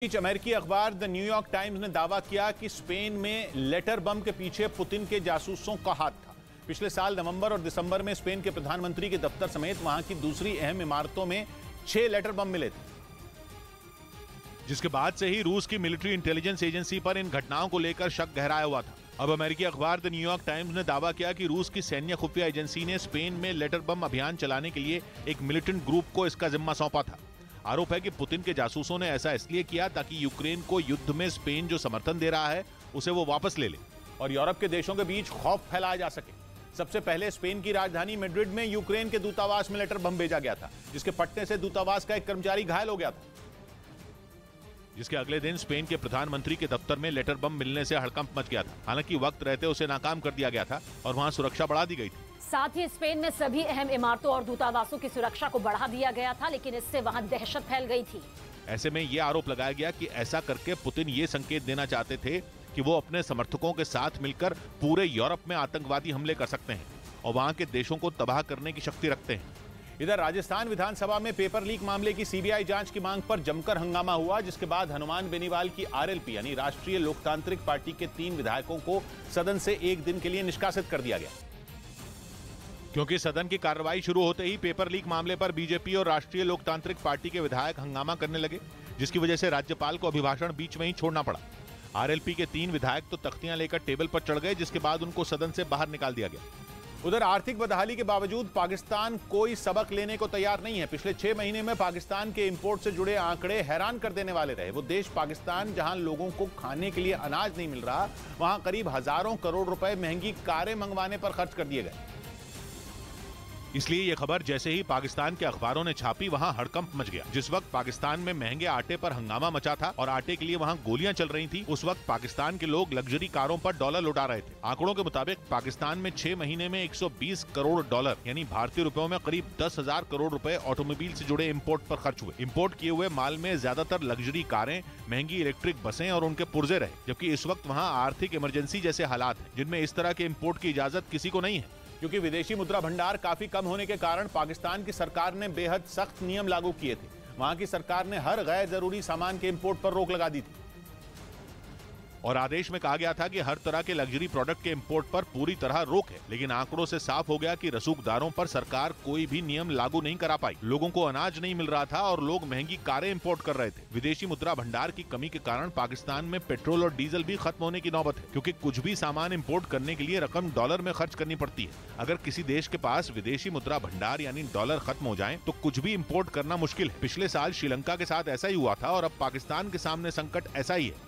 बीच अमेरिकी अखबार the New York times ने दावा किया कि स्पेन में लेटर बम के पीछे पुतिन के जासूसों का हाथ था। पिछले साल नवंबर और दिसंबर में स्पेन के प्रधानमंत्री के दफ्तर समेत वहां की दूसरी अहम इमारतों में 6 लेटर बम मिले थे, जिसके बाद से ही रूस की मिलिट्री इंटेलिजेंस एजेंसी पर इन घटनाओं को लेकर शक गहराया हुआ था। अब अमेरिकी अखबार द न्यूयॉर्क टाइम्स ने दावा किया कि रूस की सैन्य खुफिया एजेंसी ने स्पेन में लेटर बम अभियान चलाने के लिए एक मिलिटेंट ग्रुप को इसका जिम्मा सौंपा था। आरोप है कि पुतिन के जासूसों ने ऐसा इसलिए किया ताकि यूक्रेन को युद्ध में स्पेन जो समर्थन दे रहा है उसे वो वापस ले ले और यूरोप के देशों के बीच खौफ फैलाया जा सके। सबसे पहले स्पेन की राजधानी मैड्रिड में यूक्रेन के दूतावास में लेटर बम भेजा गया था, जिसके फटने से दूतावास का एक कर्मचारी घायल हो गया था। जिसके अगले दिन स्पेन के प्रधानमंत्री के दफ्तर में लेटर बम मिलने से हड़कंप मच गया था। हालांकि वक्त रहते उसे नाकाम कर दिया गया था और वहां सुरक्षा बढ़ा दी गई थी। साथ ही स्पेन में सभी अहम इमारतों और दूतावासों की सुरक्षा को बढ़ा दिया गया था, लेकिन इससे वहां दहशत फैल गई थी। ऐसे में यह आरोप लगाया गया कि ऐसा करके पुतिन ये संकेत देना चाहते थे कि वो अपने समर्थकों के साथ मिलकर पूरे यूरोप में आतंकवादी हमले कर सकते हैं और वहां के देशों को तबाह करने की शक्ति रखते हैं। इधर राजस्थान विधानसभा में पेपर लीक मामले की सीबीआई जांच की मांग पर जमकर हंगामा हुआ, जिसके बाद हनुमान बेनीवाल की आरएलपी यानी राष्ट्रीय लोकतांत्रिक पार्टी के 3 विधायकों को सदन से 1 दिन के लिए निष्कासित कर दिया गया, क्योंकि सदन की कार्रवाई शुरू होते ही पेपर लीक मामले पर बीजेपी और राष्ट्रीय लोकतांत्रिक पार्टी के विधायक हंगामा करने लगे, जिसकी वजह से राज्यपाल को अभिभाषण बीच में ही छोड़ना पड़ा। आरएलपी के 3 विधायक तो तख्तियां लेकर टेबल पर चढ़ गए, जिसके बाद उनको सदन से बाहर निकाल दिया गया। उधर आर्थिक बदहाली के बावजूद पाकिस्तान कोई सबक लेने को तैयार नहीं है। पिछले 6 महीने में पाकिस्तान के इंपोर्ट से जुड़े आंकड़े हैरान कर देने वाले रहे। वो देश पाकिस्तान जहां लोगों को खाने के लिए अनाज नहीं मिल रहा, वहां करीब हजारों करोड़ रुपए महंगी कारें मंगवाने पर खर्च कर दिए गए। इसलिए यह खबर जैसे ही पाकिस्तान के अखबारों ने छापी, वहां हड़कंप मच गया। जिस वक्त पाकिस्तान में महंगे आटे पर हंगामा मचा था और आटे के लिए वहां गोलियां चल रही थी, उस वक्त पाकिस्तान के लोग लग्जरी कारों पर डॉलर लुटा रहे थे। आंकड़ों के मुताबिक पाकिस्तान में 6 महीने में 120 करोड़ डॉलर यानी भारतीय रुपयों में करीब 10,000 करोड़ रुपए ऑटोमोबाइल से जुड़े इम्पोर्ट पर खर्च हुए। इम्पोर्ट किए हुए माल में ज्यादातर लग्जरी कारें, महंगी इलेक्ट्रिक बसें और उनके पुर्जे रहे, जबकि इस वक्त वहाँ आर्थिक इमरजेंसी जैसे हालात हैं जिनमें इस तरह के इम्पोर्ट की इजाजत किसी को नहीं है। क्योंकि विदेशी मुद्रा भंडार काफी कम होने के कारण पाकिस्तान की सरकार ने बेहद सख्त नियम लागू किए थे। वहां की सरकार ने हर गैर जरूरी सामान के इंपोर्ट पर रोक लगा दी थी और आदेश में कहा गया था कि हर तरह के लग्जरी प्रोडक्ट के इंपोर्ट पर पूरी तरह रोक है। लेकिन आंकड़ों से साफ हो गया कि रसूखदारों पर सरकार कोई भी नियम लागू नहीं करा पाई। लोगों को अनाज नहीं मिल रहा था और लोग महंगी कारें इंपोर्ट कर रहे थे। विदेशी मुद्रा भंडार की कमी के कारण पाकिस्तान में पेट्रोल और डीजल भी खत्म होने की नौबत है, क्योंकि कुछ भी सामान इंपोर्ट करने के लिए रकम डॉलर में खर्च करनी पड़ती है। अगर किसी देश के पास विदेशी मुद्रा भंडार यानी डॉलर खत्म हो जाए तो कुछ भी इंपोर्ट करना मुश्किल है। पिछले साल श्रीलंका के साथ ऐसा ही हुआ था और अब पाकिस्तान के सामने संकट ऐसा ही है।